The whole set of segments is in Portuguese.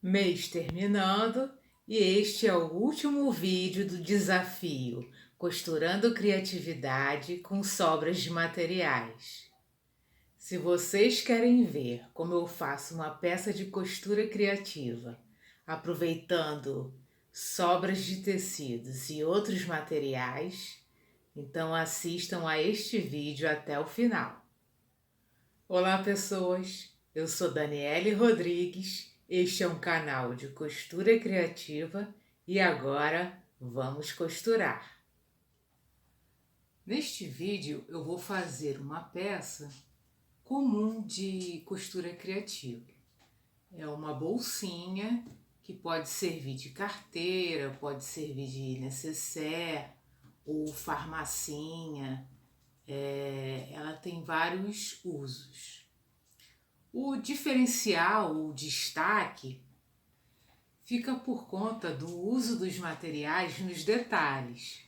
Mês terminando e este é o último vídeo do desafio Costurando Criatividade com Sobras de Materiais. Se vocês querem ver como eu faço uma peça de costura criativa, aproveitando sobras de tecidos e outros materiais, então assistam a este vídeo até o final. Olá, pessoas! Eu sou Daniele Rodrigues, este é um canal de costura criativa e agora vamos costurar. Neste vídeo eu vou fazer uma peça comum de costura criativa. É uma bolsinha que pode servir de carteira, pode servir de nécessaire ou farmacinha. Ela tem vários usos. O diferencial, o destaque, fica por conta do uso dos materiais nos detalhes,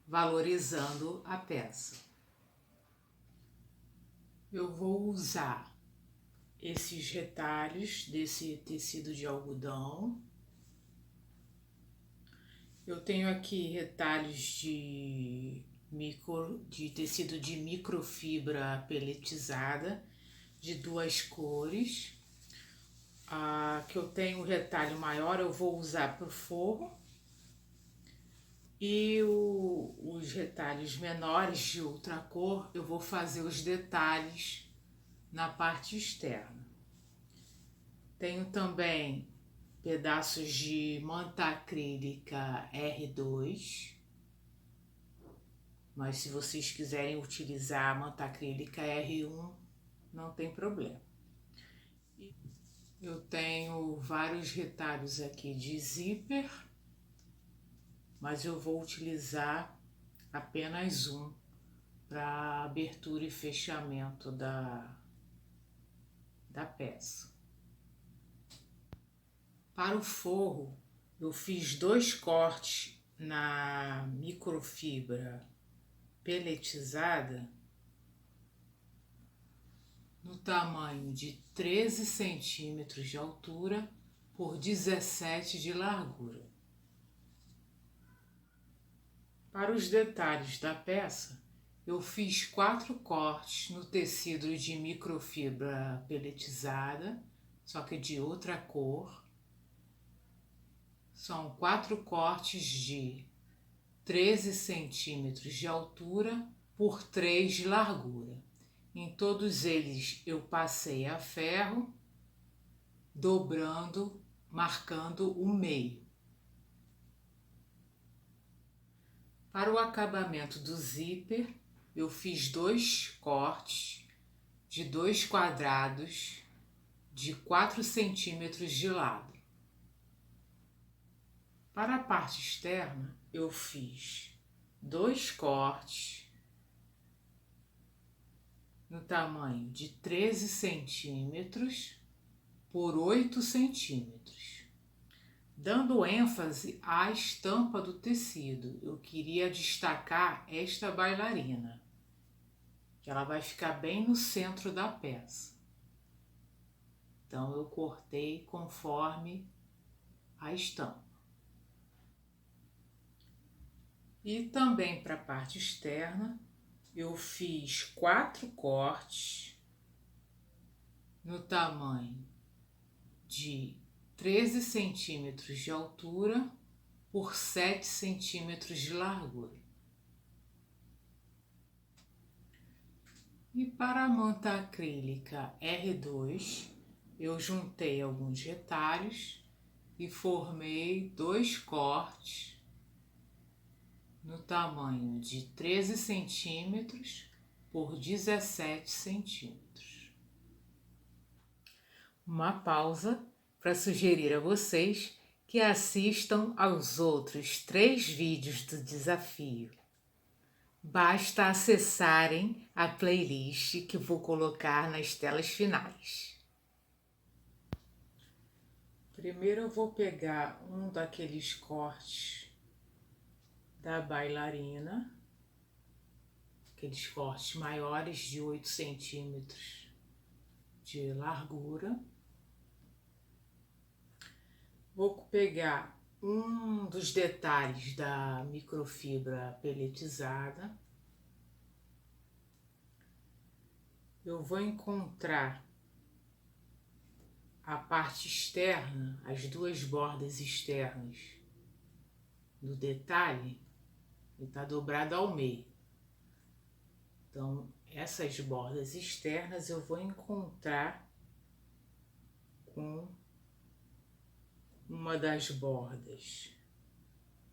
valorizando a peça. Eu vou usar esses retalhos desse tecido de algodão. Eu tenho aqui retalhos de tecido de microfibra peletizada de duas cores. Que eu tenho o retalho maior eu vou usar para o forro e os retalhos menores de outra cor eu vou fazer os detalhes na parte externa. Tenho também pedaços de manta acrílica R2, mas se vocês quiserem utilizar a manta acrílica R1 não tem problema. Eu tenho vários retalhos aqui de zíper, mas eu vou utilizar apenas um para abertura e fechamento da peça. Para o forro, eu fiz dois cortes na microfibra peletizada no tamanho de 13 centímetros de altura por 17 de largura. Para os detalhes da peça, eu fiz 4 cortes no tecido de microfibra peletizada, só que de outra cor. São 4 cortes de 13 centímetros de altura por 3 de largura. Em todos eles eu passei a ferro, dobrando, marcando o meio. Para o acabamento do zíper, eu fiz 2 cortes de 2 quadrados de 4 centímetros de lado. Para a parte externa, eu fiz 2 cortes no tamanho de 13 centímetros por 8 centímetros. Dando ênfase à estampa do tecido, eu queria destacar esta bailarina, que ela vai ficar bem no centro da peça. Então eu cortei conforme a estampa. E também para a parte externa, eu fiz 4 cortes no tamanho de 13 centímetros de altura por 7 centímetros de largura. E para a manta acrílica R2, eu juntei alguns retalhos e formei 2 cortes no tamanho de 13 centímetros por 17 centímetros. Uma pausa para sugerir a vocês que assistam aos outros 3 vídeos do desafio. Basta acessarem a playlist que vou colocar nas telas finais. Primeiro eu vou pegar um daqueles cortes da bailarina, aqueles cortes maiores de 8 centímetros de largura. Vou pegar um dos detalhes da microfibra peletizada. Eu vou encontrar a parte externa, as duas bordas externas do detalhe, e está dobrado ao meio. Então, essas bordas externas eu vou encontrar com uma das bordas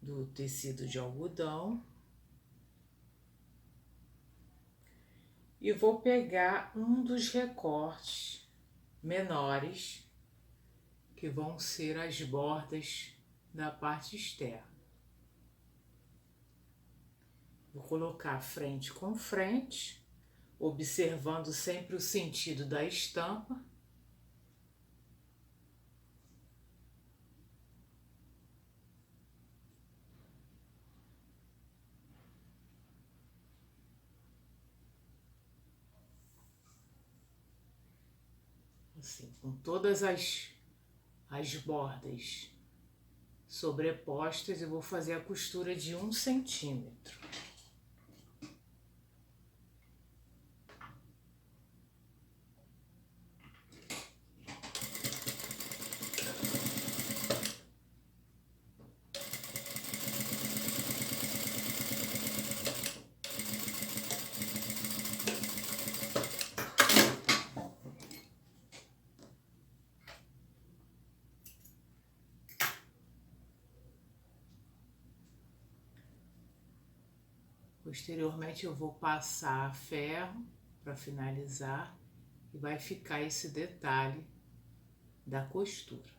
do tecido de algodão e vou pegar um dos recortes menores, que vão ser as bordas da parte externa. Vou colocar frente com frente, observando sempre o sentido da estampa. Assim, com todas as bordas sobrepostas, eu vou fazer a costura de 1 centímetro. Posteriormente eu vou passar ferro para finalizar e vai ficar esse detalhe da costura.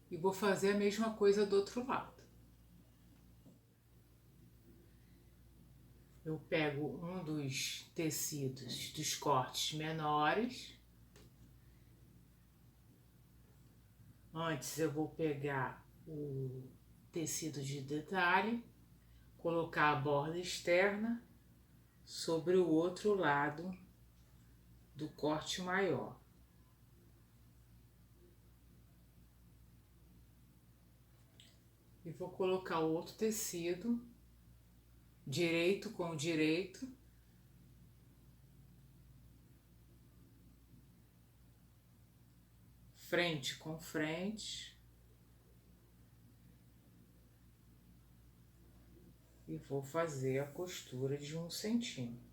E vou fazer a mesma coisa do outro lado. Eu pego um dos tecidos dos cortes menores. Antes eu vou pegar o tecido de detalhe, colocar a borda externa sobre o outro lado do corte maior. E vou colocar o outro tecido, direito com direito, frente com frente, e vou fazer a costura de 1 centímetro.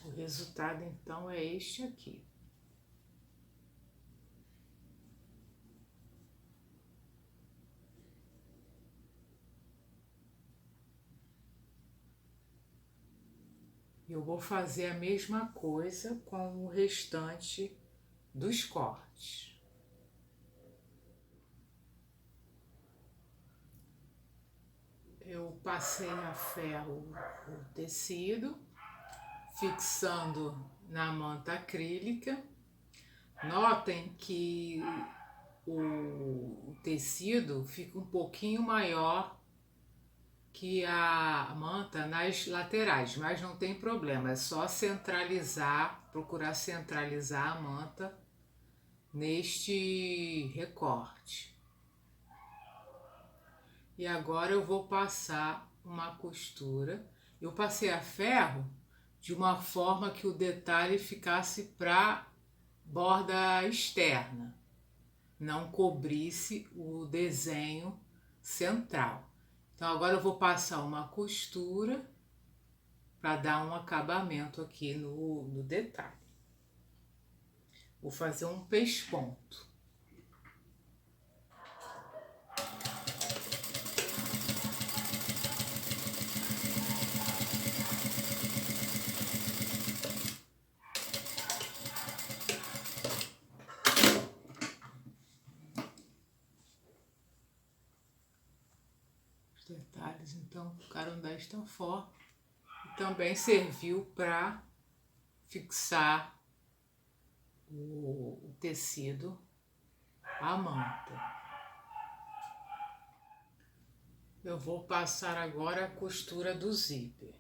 O resultado então é este aqui. Eu vou fazer a mesma coisa com o restante dos cortes. Eu passei a ferro o tecido, fixando na manta acrílica. Notem que o tecido fica um pouquinho maior que a manta nas laterais, mas não tem problema, é só centralizar, procurar centralizar a manta neste recorte. E agora eu vou passar uma costura. Eu passei a ferro de uma forma que o detalhe ficasse para borda externa, não cobrisse o desenho central. Então agora eu vou passar uma costura para dar um acabamento aqui no detalhe. Vou fazer um pesponto. detalhes então ficaram desta forma. E também serviu para fixar o tecido à manta. Eu vou passar agora a costura do zíper.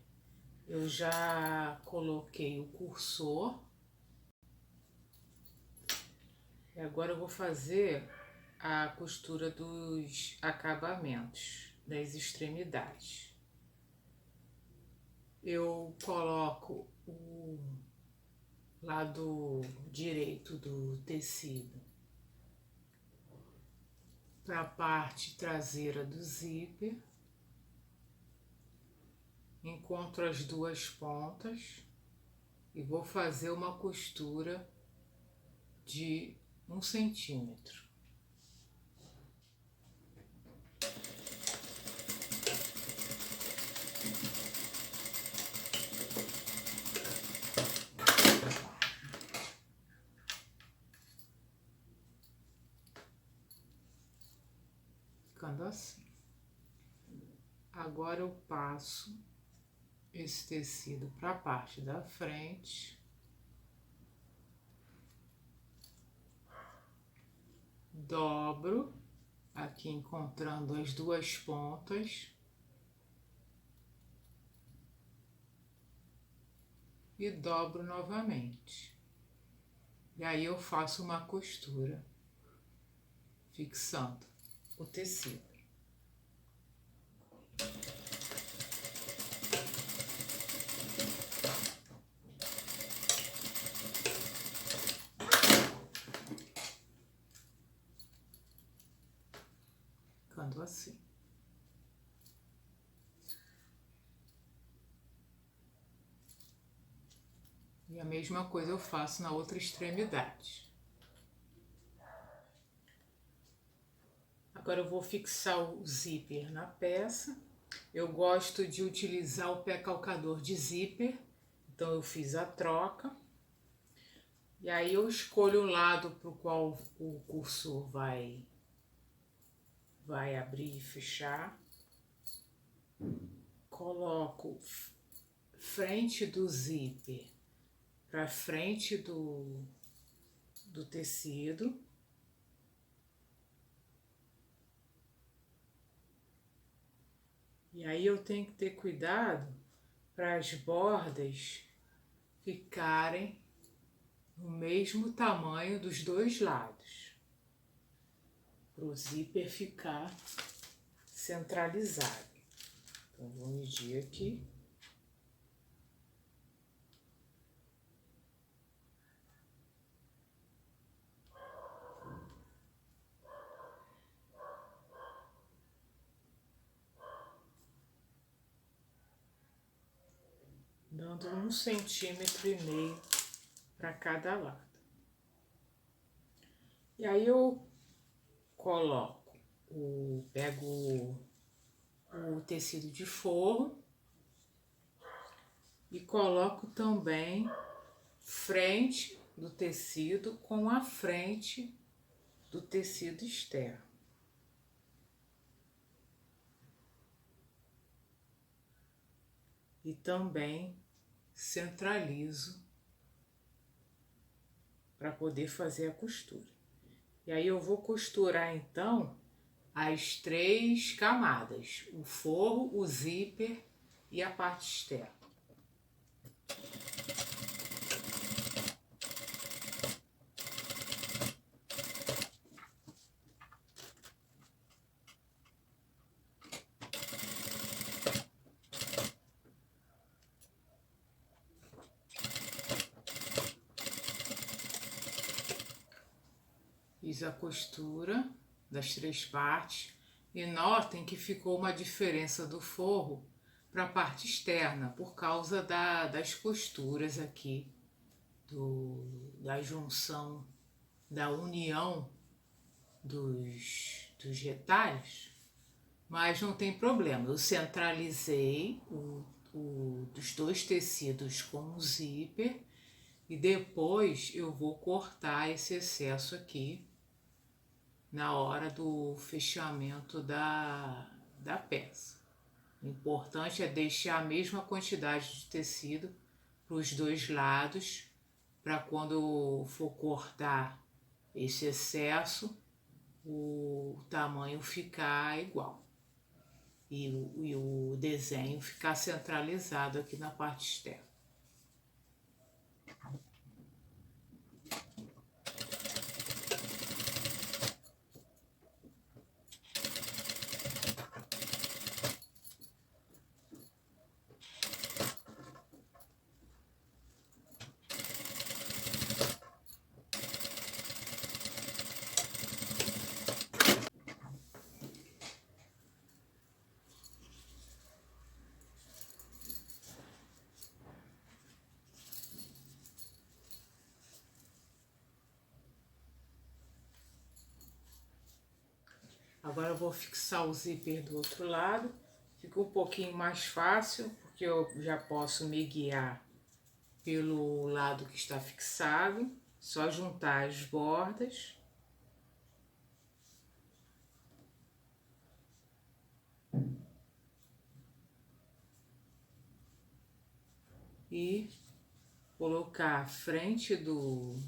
Eu já coloquei o cursor e agora eu vou fazer a costura dos acabamentos, das extremidades. Eu coloco o lado direito do tecido para a parte traseira do zíper, encontro as duas pontas e vou fazer uma costura de 1 centímetro. Ficando assim. Agora eu passo esse tecido para a parte da frente, dobro aqui encontrando as duas pontas e dobro novamente. E aí eu faço uma costura fixando o tecido. Ficando assim. E a mesma coisa eu faço na outra extremidade. Agora eu vou fixar o zíper na peça. Eu gosto de utilizar o pé calcador de zíper, então eu fiz a troca. E aí eu escolho o lado para o qual o cursor vai abrir e fechar. Coloco frente do zíper para frente do tecido. E aí eu tenho que ter cuidado para as bordas ficarem no mesmo tamanho dos dois lados, para o zíper ficar centralizado. Então vou medir aqui. Dando 1,5 centímetro para cada lado. E aí eu pego o tecido de forro e coloco também frente do tecido com a frente do tecido externo. E também centralizo para poder fazer a costura. E aí eu vou costurar então as 3 camadas, o forro, o zíper e a parte externa. Fiz a costura das 3 partes e notem que ficou uma diferença do forro para a parte externa por causa das costuras aqui, da junção, da união dos retalhos, mas não tem problema, eu centralizei os 2 tecidos com o zíper e depois eu vou cortar esse excesso aqui na hora do fechamento da peça. O importante é deixar a mesma quantidade de tecido para os dois lados, para quando for cortar esse excesso, o tamanho ficar igual e o desenho ficar centralizado aqui na parte externa. Agora eu vou fixar o zíper do outro lado. Fica um pouquinho mais fácil, porque eu já posso me guiar pelo lado que está fixado. Só juntar as bordas. E colocar a frente do...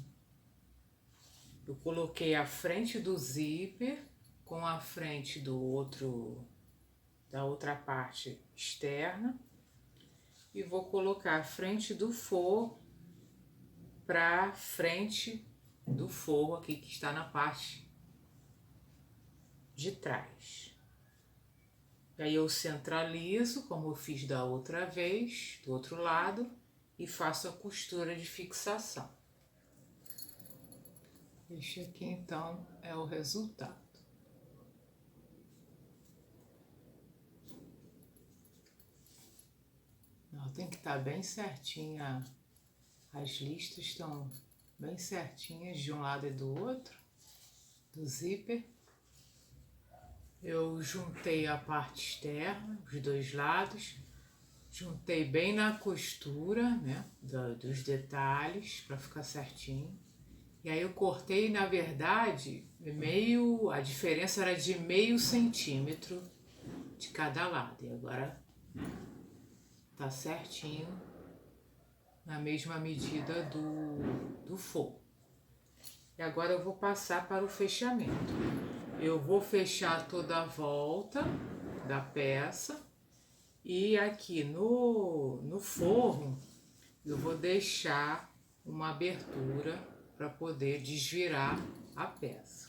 Eu coloquei a frente do zíper com a frente do outro, da outra parte externa, e vou colocar a frente do forro para frente do forro aqui que está na parte de trás. E aí eu centralizo, como eu fiz da outra vez, do outro lado, e faço a costura de fixação. Este aqui então é o resultado. Tem que estar bem certinha, as listas estão bem certinhas de um lado e do outro, do zíper. Eu juntei a parte externa, os dois lados, juntei bem na costura, né, dos detalhes, para ficar certinho. E aí eu cortei, na verdade, a diferença era de meio centímetro de cada lado. E agora tá certinho na mesma medida do forro. E agora eu vou passar para o fechamento. Eu vou fechar toda a volta da peça e aqui no forro eu vou deixar uma abertura para poder desvirar a peça.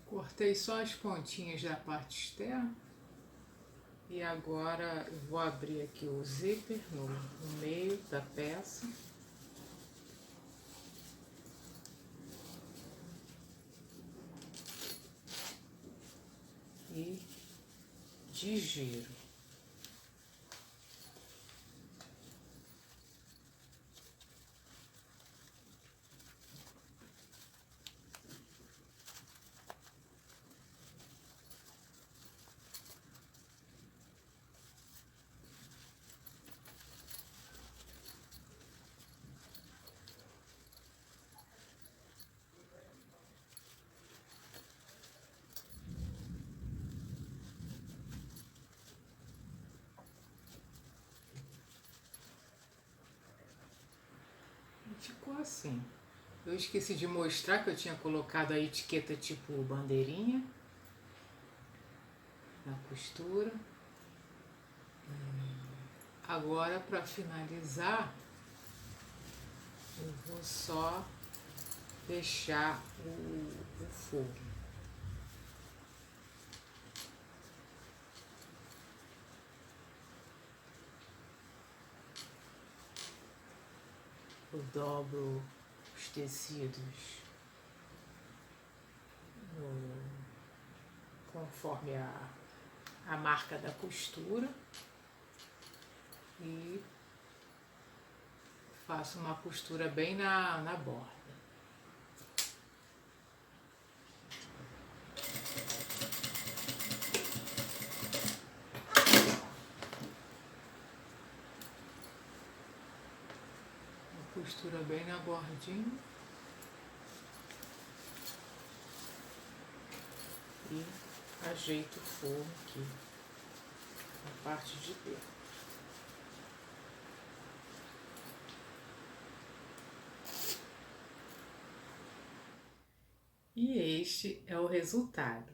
Cortei só as pontinhas da parte externa e agora eu vou abrir aqui o zíper no meio da peça. E desgiro. Ficou assim. Eu esqueci de mostrar que eu tinha colocado a etiqueta tipo bandeirinha na costura. Agora, para finalizar, eu vou só fechar o forno. Eu dobro os tecidos conforme a marca da costura e faço uma costura bem na borda. Uma costura bem na bordinha. E ajeito o forno aqui, na parte de dentro. E este é o resultado.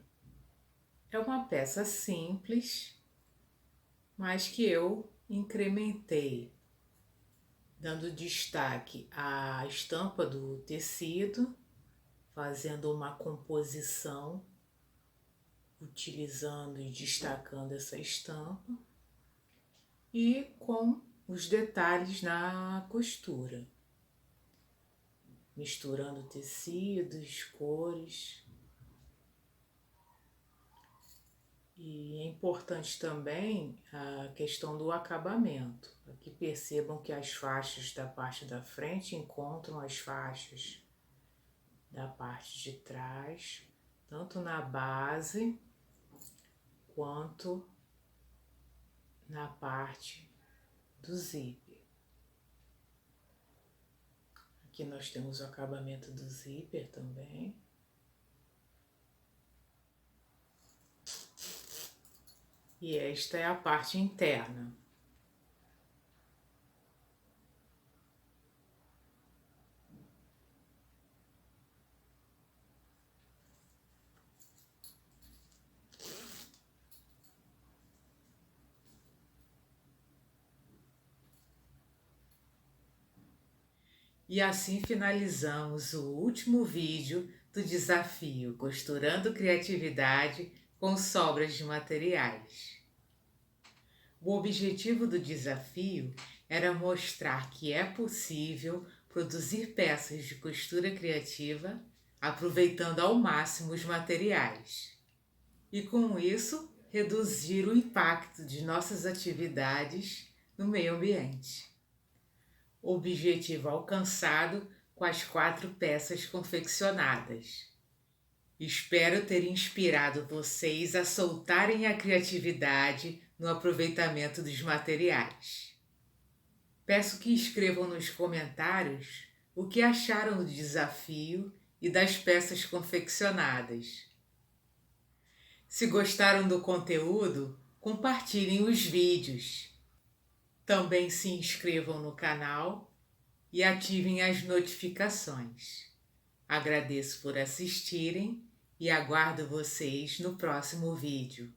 É uma peça simples, mas que eu incrementei, dando destaque à estampa do tecido, fazendo uma composição, utilizando e destacando essa estampa, e com os detalhes na costura, misturando tecidos, cores. E é importante também a questão do acabamento. Aqui percebam que as faixas da parte da frente encontram as faixas da parte de trás, tanto na base quanto na parte do zíper. Aqui nós temos o acabamento do zíper também. E esta é a parte interna. E assim finalizamos o último vídeo do desafio Costurando Criatividade com Sobras de Materiais. O objetivo do desafio era mostrar que é possível produzir peças de costura criativa aproveitando ao máximo os materiais e, com isso, reduzir o impacto de nossas atividades no meio ambiente. Objetivo alcançado com as 4 peças confeccionadas. Espero ter inspirado vocês a soltarem a criatividade no aproveitamento dos materiais. Peço que escrevam nos comentários o que acharam do desafio e das peças confeccionadas. Se gostaram do conteúdo, compartilhem os vídeos. Também se inscrevam no canal e ativem as notificações. Agradeço por assistirem e aguardo vocês no próximo vídeo.